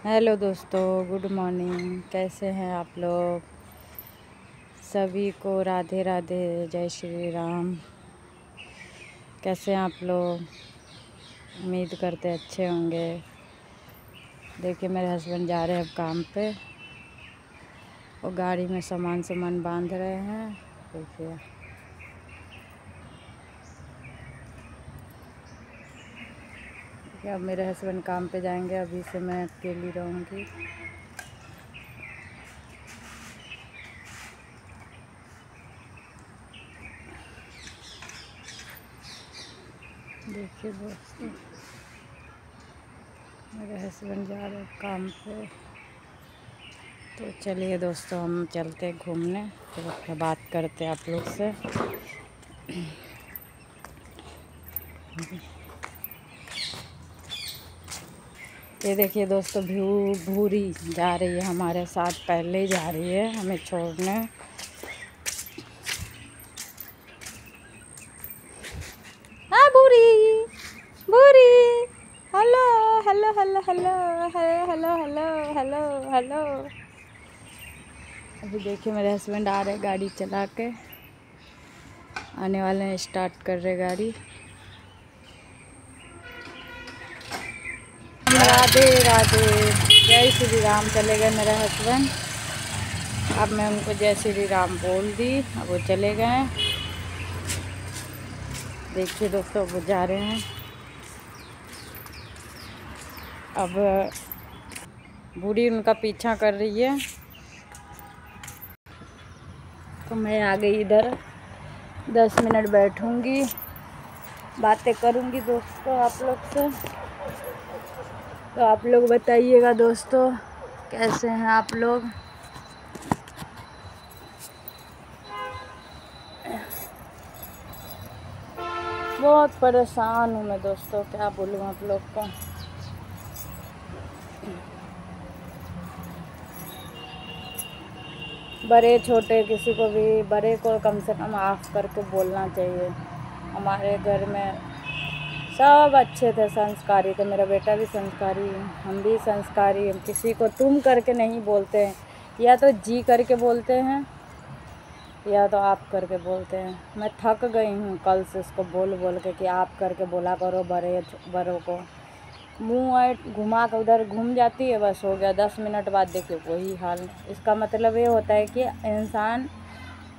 Hello दोस्तों, good morning. कैसे हैं आप लोग? सभी को राधे राधे, जय श्री राम। कैसे हैं आप लोग? उम्मीद करते अच्छे होंगे। देखिए मेरे हस्बैंड जा रहे हैं अब काम पे। वो गाड़ी में सामान बांध रहे हैं। देखिए अब मेरे हस्बैंड काम पे जाएंगे, अभी से मैं अकेली रहूँगी। देखिए दोस्तों, मेरे हस्बैंड जा रहे हैं काम पे। तो चलिए दोस्तों, हम चलते हैं घूमने। तो फिर बात करते हैं आप लोग से। ये देखिए दोस्तों, भूरी जा रही है हमारे साथ, पहले ही जा रही है हमें छोड़ने। हाँ भूरी, भूरी, hello hello hello hello hello hello hello hello hello. अभी देखिए मेरे हस्बैंड आ रहे गाड़ी चला के, आने वाले हैं, स्टार्ट कर रहे गाड़ी। राधे राधे, जय श्री राम। चले गए मेरे हस्बैंड। अब मैं उनको जय श्री राम बोल दी, अब वो चले गए। देखिए दोस्तों, वो जा रहे हैं। अब बूढ़ी उनका पीछा कर रही है, तो मैं आ गई इधर। 10 मिनट बैठूंगी, बातें करूंगी दोस्तों आप लोग से। तो आप लोग बताइएगा दोस्तों, कैसे हैं आप लोग? बहुत परेशान हूँ मैं दोस्तों, क्या बोलूँ आप लोग को। बड़े छोटे किसी को भी, बड़े को कम से कम माफ़ करके बोलना चाहिए। हमारे घर में सब अच्छे थे, संस्कारी थे। मेरा बेटा भी संस्कारी है, हम भी संस्कारी हैं। किसी को तुम करके नहीं बोलते हैं, या तो जी करके बोलते हैं या तो आप करके बोलते हैं। मैं थक गई हूँ कल से इसको बोल बोल के कि आप करके बोला करो बड़ों को। मुँह घुमा के उधर घूम जाती है, बस हो गया। 10 मिनट बाद देखिए वही हाल। इसका मतलब ये होता है कि इंसान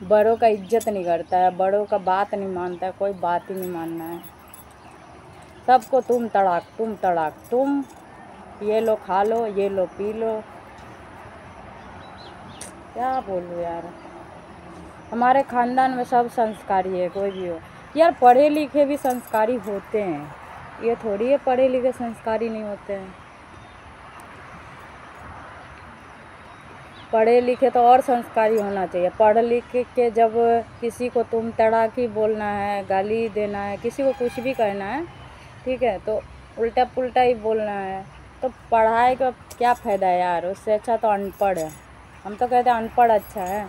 बड़ों का इज्जत नहीं करता है, बड़ों का बात नहीं मानता है। कोई बात ही नहीं मानना है, सबको तुम तड़ाक, तुम तड़ाक, तुम ये लो खा लो, ये लो पी लो। क्या बोलूँ यार, हमारे ख़ानदान में सब संस्कारी है, कोई भी हो। यार पढ़े लिखे भी संस्कारी होते हैं, ये थोड़ी है पढ़े लिखे संस्कारी नहीं होते हैं। पढ़े लिखे तो और संस्कारी होना चाहिए। पढ़ लिख के जब किसी को तुम तड़ाकी बोलना है, गाली देना है, किसी को कुछ भी कहना है, ठीक है, तो उल्टा पुल्टा ही बोलना है, तो पढ़ाई का क्या फ़ायदा है यार? उससे अच्छा तो अनपढ़ है। हम तो कहते हैं अनपढ़ अच्छा है।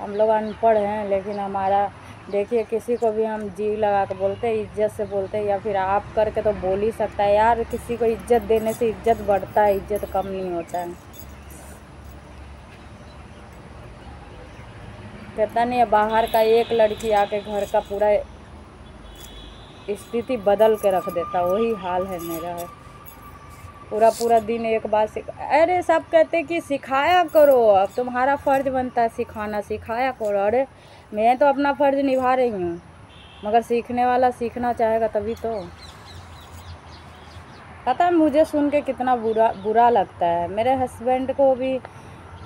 हम लोग अनपढ़ हैं, लेकिन हमारा देखिए, किसी को भी हम जी लगा के बोलते हैं, इज्जत से बोलते हैं, या फिर आप करके तो बोल ही सकता है यार। किसी को इज्जत देने से इज्जत बढ़ता है, इज्जत कम नहीं होता है। कहता नहीं है, बाहर का एक लड़की आके घर का पूरा स्थिति बदल के रख देता, वही हाल है मेरा है। पूरा पूरा दिन एक बात अरे सब कहते कि सिखाया करो, अब तुम्हारा फ़र्ज़ बनता है सिखाना, सिखाया करो। अरे मैं तो अपना फ़र्ज़ निभा रही हूँ, मगर सीखने वाला सीखना चाहेगा तभी तो। पता है मुझे सुन के कितना बुरा लगता है। मेरे हस्बैंड को भी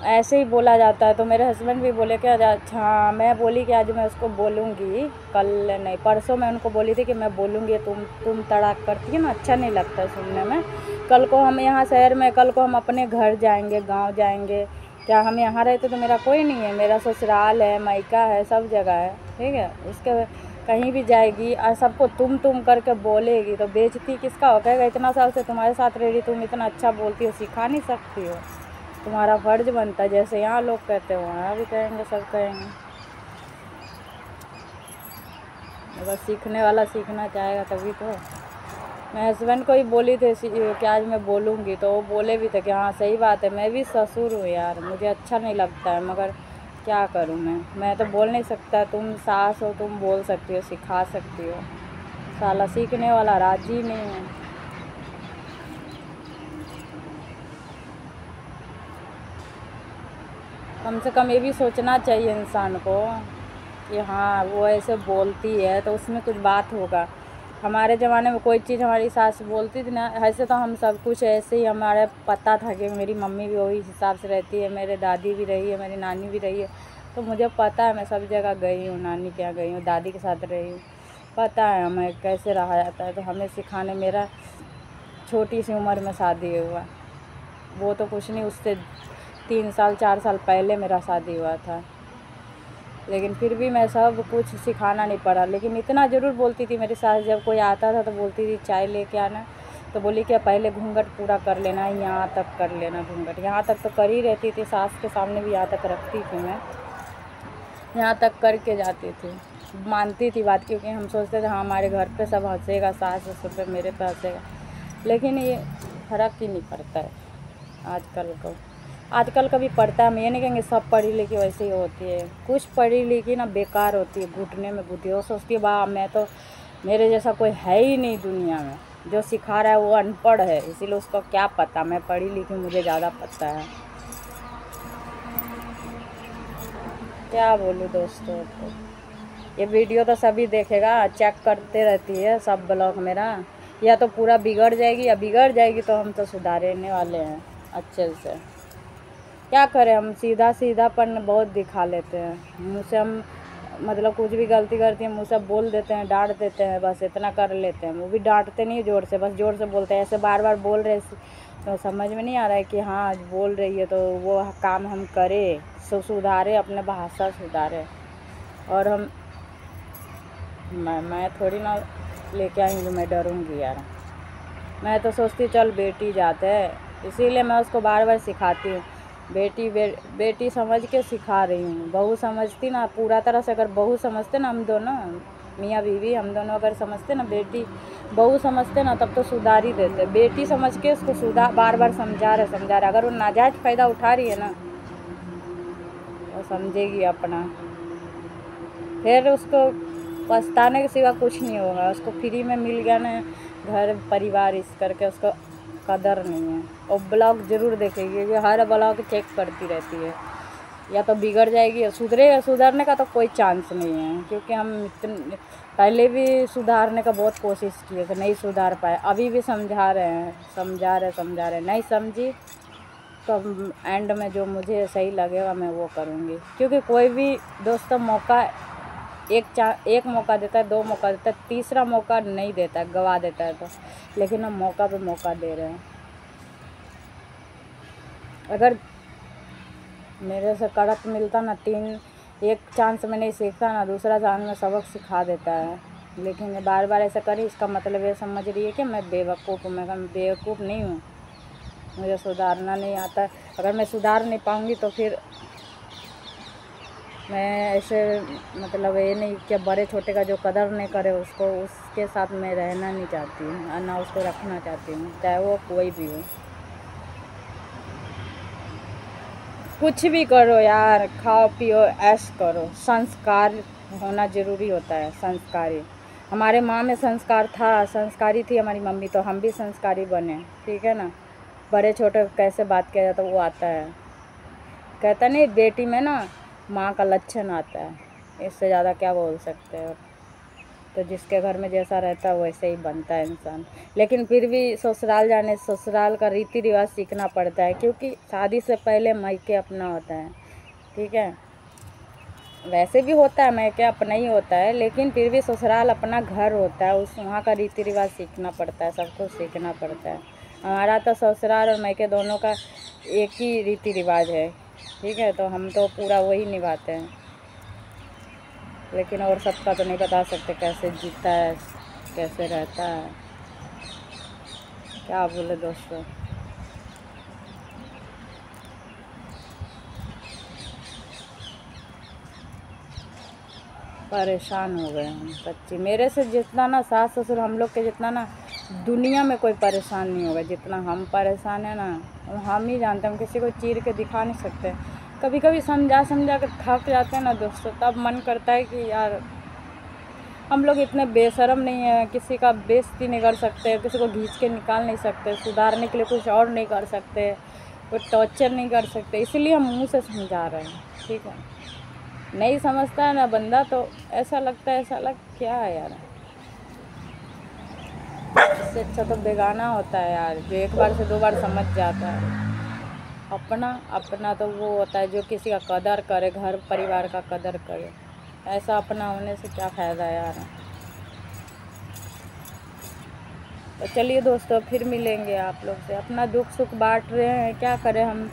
ऐसे ही बोला जाता है, तो मेरे हस्बैंड भी बोले कि अच्छा, मैं बोली कि आज मैं उसको बोलूँगी, कल नहीं परसों मैं उनको बोली थी कि मैं बोलूँगी। तुम तड़ाक करती है ना, अच्छा नहीं लगता सुनने में। कल को हम यहाँ शहर में, कल को हम अपने घर जाएंगे, गांव जाएंगे। क्या हम यहाँ रहते तो मेरा कोई नहीं है, मेरा ससुराल है, मायका है, सब जगह है, ठीक है। उसके कहीं भी जाएगी और सबको तुम करके बोलेगी, तो बेइज्जती किसका हो? कहेगा इतना साल से तुम्हारे साथ रह रही, तुम इतना अच्छा बोलती हो, सिखा नहीं सकती हो? तुम्हारा फ़र्ज़ बनता है, जैसे यहाँ लोग कहते हो वहाँ भी कहेंगे, सब कहेंगे। अगर सीखने वाला सीखना चाहेगा तभी तो। मैं हस्बैंड को ही बोली थी कि आज मैं बोलूँगी, तो वो बोले भी थे कि हाँ सही बात है, मैं भी ससुर हूँ यार, मुझे अच्छा नहीं लगता है, मगर क्या करूँ मैं तो बोल नहीं सकता। तुम सास हो, तुम बोल सकती हो, सिखा सकती हो, साला सीखने वाला राजी नहीं है। कम से कम ये भी सोचना चाहिए इंसान को कि हाँ वो ऐसे बोलती है तो उसमें कुछ बात होगा। हमारे ज़माने में कोई चीज़ हमारी सास बोलती थी ना, ऐसे तो हम सब कुछ ऐसे ही हमारे पता था कि मेरी मम्मी भी वही हिसाब से रहती है, मेरे दादी भी रही है, मेरी नानी भी रही है, तो मुझे पता है। मैं सब जगह गई हूँ, नानी के यहाँ गई हूँ, दादी के साथ रही हूँ, पता है हमें कैसे रहा जाता है। तो हमें सिखाने, मेरा छोटी सी उम्र में शादी हुआ, वो तो कुछ नहीं, उससे 3 साल 4 साल पहले मेरा शादी हुआ था, लेकिन फिर भी मैं सब कुछ सिखाना नहीं पड़ा। लेकिन इतना ज़रूर बोलती थी मेरी सास, जब कोई आता था तो बोलती थी चाय लेके आना, तो बोली कि पहले घूंघट पूरा कर लेना, यहाँ तक कर लेना घूंघट। यहाँ तक तो कर ही रहती थी, सास के सामने भी यहाँ तक रखती थी मैं, यहाँ तक करके जाती थी, मानती थी बात, क्योंकि हम सोचते थे हाँ हमारे घर पे सब हंसेगा, सास ससुर पे मेरे पे हंसेगा। लेकिन ये फ़र्क ही नहीं पड़ता है आजकल का भी पढ़ता है। हम ये नहीं कहेंगे सब पढ़ी लिखी वैसे ही होती है, कुछ पढ़ी लिखी ना बेकार होती है, घुटने में घुटी हो, सोचती है वाह मैं तो, मेरे जैसा कोई है ही नहीं दुनिया में, जो सिखा रहा है वो अनपढ़ है, इसीलिए उसको क्या पता, मैं पढ़ी लिखी, मुझे ज़्यादा पता है। क्या बोलूँ दोस्तों, तो ये वीडियो तो सभी देखेगा, चेक करते रहती है सब ब्लॉग मेरा, या तो पूरा बिगड़ जाएगी, या बिगड़ जाएगी तो हम तो सुधारने वाले हैं अच्छे से। क्या करें, हम सीधापन बहुत दिखा लेते हैं, मुँह से हम मतलब कुछ भी गलती करती है मुँह से बोल देते हैं, डांट देते हैं, बस इतना कर लेते हैं। वो भी डांटते नहीं ज़ोर से, बस ज़ोर से बोलते हैं, ऐसे बार बार बोल रहे तो समझ में नहीं आ रहा है कि हाँ बोल रही है तो वो काम हम करें, सुधारें, अपने भाषा सुधारें। और मैं थोड़ी ना लेके आएंगी, मैं डरूँगी यार। मैं तो सोचती चल बेटी जाते है, इसीलिए मैं उसको बार बार सिखाती हूँ, बेटी समझ के सिखा रही हूँ। बहू समझती ना पूरा तरह से, अगर बहू समझते ना, हम दोनों मियाँ बीवी हम दोनों अगर समझते ना, बेटी बहू समझते ना, तब तो सुधार ही देते। बेटी समझ के उसको बार बार समझा रहे, अगर वो नाजायज़ फ़ायदा उठा रही है ना, वो समझेगी अपना, फिर उसको पछताने के सिवा कुछ नहीं होगा। उसको फ्री में मिल गया ना घर परिवार, इस करके उसको कदर नहीं है। और ब्लॉग ज़रूर देखेगी, कि हर ब्लॉग चेक करती रहती है, या तो बिगड़ जाएगी, या सुधरने का तो कोई चांस नहीं है, क्योंकि हम इतने पहले भी सुधारने का बहुत कोशिश किए थे, नहीं सुधार पाए। अभी भी समझा रहे हैं, नहीं समझी तो एंड में जो मुझे सही लगेगा मैं वो करूँगी। क्योंकि कोई भी दोस्तों मौका एक मौका देता है, 2 मौका देता है, तीसरा मौका नहीं देता है, गवा देता है। तो लेकिन हम मौका पे मौका दे रहे हैं। अगर मेरे से कड़क मिलता ना, एक चांस में नहीं सीखता ना, दूसरा चांस में सबक सिखा देता है। लेकिन ये बार बार ऐसा करी, इसका मतलब ये समझ रही है कि मैं बेवकूफ़ हूँ। मैं बेवकूफ़ नहीं हूँ, मुझे सुधारना नहीं आता। अगर मैं सुधार नहीं पाऊँगी तो फिर मैं ऐसे मतलब ये नहीं कि बड़े छोटे का जो कदर नहीं करे उसके साथ मैं रहना नहीं चाहती हूँ, ना उसको रखना चाहती हूँ, चाहे वो कोई भी हो। कुछ भी करो यार, खाओ पियो ऐश करो, संस्कार होना ज़रूरी होता है, संस्कारी। हमारे माँ में संस्कार था, संस्कारी थी हमारी मम्मी, तो हम भी संस्कारी बने, ठीक है ना। बड़े छोटे कैसे बात किया जाता है वो आता है, कहता नहीं बेटी में ना माँ का लक्षण आता है, इससे ज़्यादा क्या बोल सकते हैं। तो जिसके घर में जैसा रहता है वैसे ही बनता है इंसान। लेकिन फिर भी ससुराल का रीति रिवाज सीखना पड़ता है, क्योंकि शादी से पहले मायके अपना होता है, ठीक है। वैसे भी होता है, मायके अपना ही होता है, लेकिन फिर भी ससुराल अपना घर होता है, वहाँ का रीति रिवाज सीखना पड़ता है, सब कुछ सीखना पड़ता है। हमारा तो ससुराल और मायके दोनों का एक ही रीति रिवाज है, ठीक है, तो हम तो पूरा वही निभाते हैं। लेकिन और सबका तो नहीं बता सकते कैसे जीता है, कैसे रहता है, क्या बोले दोस्तों। परेशान हो गए हम सच्ची। मेरे से जितना ना सास ससुर हम लोग के जितना ना दुनिया में कोई परेशान नहीं होगा जितना हम परेशान हैं ना, हम ही जानते हैं। हम किसी को चीर के दिखा नहीं सकते। कभी कभी समझा कर थक जाते हैं ना दोस्तों, तब मन करता है कि यार हम लोग इतने बेशरम नहीं है, किसी का बेइज्जती नहीं कर सकते, किसी को खींच के निकाल नहीं सकते, सुधारने के लिए कुछ और नहीं कर सकते, कोई टॉर्चर नहीं कर सकते। इसलिए हम मुँह से समझा रहे हैं, ठीक है। नहीं समझता है ना बंदा, तो ऐसा लगता है क्या है यार, इससे अच्छा तो बेगाना होता है यार, जो एक बार से 2 बार समझ जाता है। अपना तो वो होता है जो किसी का कदर करे, घर परिवार का कदर करे। ऐसा अपना होने से क्या फ़ायदा यार। तो चलिए दोस्तों, फिर मिलेंगे आप लोग से। अपना दुख सुख बांट रहे हैं, क्या करें हम।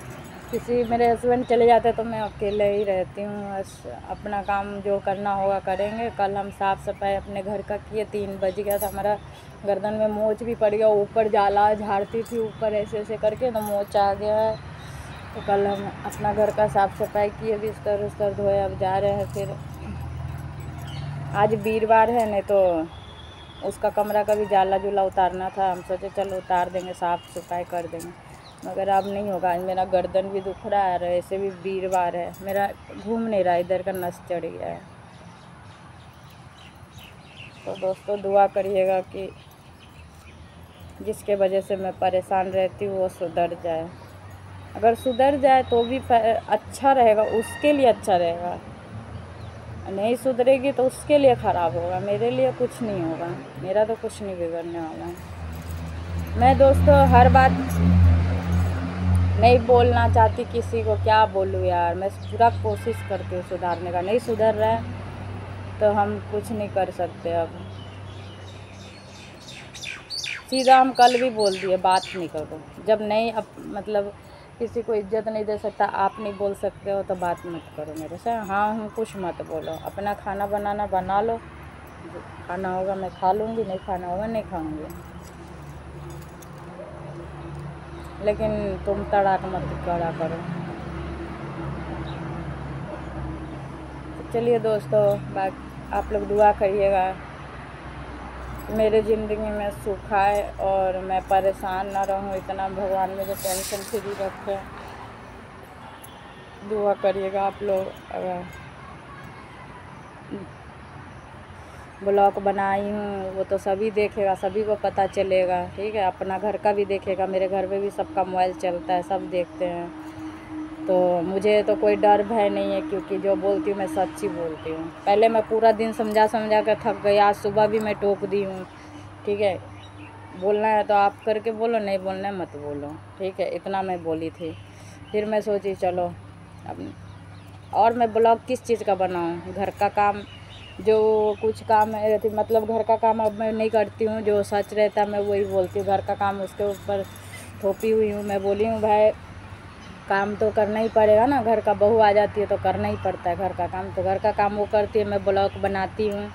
मेरे हस्बैंड चले जाते तो मैं अकेले ही रहती हूँ। बस अपना काम जो करना होगा करेंगे। कल हम साफ़ सफाई अपने घर का किए, 3 बज गया था, हमारा गर्दन में मोच भी पड़ गया। ऊपर जाला झाड़ती थी ऊपर ऐसे करके, तो मोच आ गया है। तो कल हम अपना घर का साफ़ सफाई किए, बिस्तर उस्तर धोए। अब जा रहे हैं फिर। आज वीरवार है, नहीं तो उसका कमरा का भी जाला जुला उतारना था। हम सोचे चलो उतार देंगे, साफ़ सफाई कर देंगे, मगर अब नहीं होगा। आज मेरा गर्दन भी दुख रहा है, ऐसे भी वीरवार है, मेरा घूम नहीं रहा, इधर का नस चढ़ गया है। तो दोस्तों दुआ करिएगा कि जिसके वजह से मैं परेशान रहती हूँ वो सुधर जाए। अगर सुधर जाए तो भी अच्छा रहेगा, उसके लिए अच्छा रहेगा। नहीं सुधरेगी तो उसके लिए ख़राब होगा, मेरे लिए कुछ नहीं होगा। मेरा तो कुछ नहीं बिगड़ने वाला। मैं दोस्तों हर बात नहीं बोलना चाहती किसी को, क्या बोलूँ यार। मैं पूरा कोशिश करती हूँ सुधारने का, नहीं सुधर रहा है तो हम कुछ नहीं कर सकते। अब सीधा हम कल भी बोल दिए बात नहीं करो। जब नहीं मतलब किसी को इज्जत नहीं दे सकता, आप नहीं बोल सकते हो तो बात मत करो मेरे से। हाँ हूँ कुछ मत बोलो। अपना खाना बनाना बना लो, खाना होगा मैं खा लूँगी, नहीं खाना होगा नहीं खाऊँगी, लेकिन तुम तड़ाक मत करा करो। तो चलिए दोस्तों, आप लोग दुआ करिएगा मेरे ज़िंदगी में सुख आए और मैं परेशान ना रहूं इतना। भगवान मुझे टेंशन फ्री रखे, दुआ करिएगा आप लोग। अगर ब्लॉग बनाई हूँ वो तो सभी देखेगा, सभी को पता चलेगा, ठीक है। अपना घर का भी देखेगा, मेरे घर में भी सबका मोबाइल चलता है, सब देखते हैं। तो मुझे तो कोई डर भय नहीं है, क्योंकि जो बोलती हूँ मैं सच ही बोलती हूँ। पहले मैं पूरा दिन समझा कर थक गई, आज सुबह भी मैं टोक दी हूँ, ठीक है। बोलना है तो आप करके बोलो, नहीं बोलना है मत बोलो, ठीक है। इतना मैं बोली थी। फिर मैं सोची चलो अब, और मैं ब्लॉग किस चीज़ का बनाऊँ। घर का काम जो कुछ काम है, मतलब घर का काम अब मैं नहीं करती हूँ, जो सच रहता है मैं वही बोलती हूँ। घर का काम उसके ऊपर थोपी हुई हूँ। मैं बोली हूँ भाई काम तो करना ही पड़ेगा ना, घर का बहू आ जाती है तो करना ही पड़ता है घर का काम। तो घर का काम वो करती है, मैं ब्लॉग बनाती हूँ।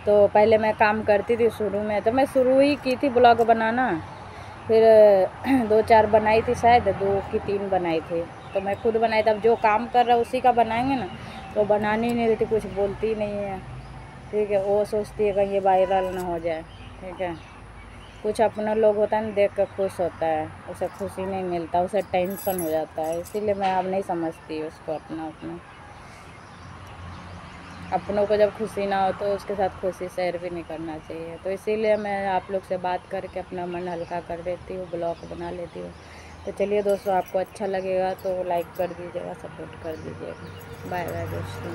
तो पहले मैं काम करती थी शुरू में, तो मैं शुरू ही की थी ब्लॉग बनाना। फिर 2-4 बनाई थी, शायद 2 की 3 बनाई थी। तो मैं खुद बनाई थी। अब जो काम कर रहा है उसी का बनाएंगे ना, तो बनानी नहीं रहती, कुछ बोलती नहीं है, ठीक है। वो सोचती है कहीं ये वायरल ना हो जाए, ठीक है। कुछ अपना लोग होता है ना, देख कर खुश होता है, उसे खुशी नहीं मिलता, उसे टेंशन हो जाता है। इसीलिए मैं अब नहीं समझती उसको अपना। अपनों को जब खुशी ना हो तो उसके साथ खुशी शेयर भी नहीं करना चाहिए। तो इसीलिए मैं आप लोग से बात करके अपना मन हल्का कर देती हूँ, ब्लॉग बना लेती हूँ। तो चलिए दोस्तों, आपको अच्छा लगेगा तो लाइक कर दीजिएगा, सपोर्ट कर दीजिएगा। बाय बाय दोस्तों।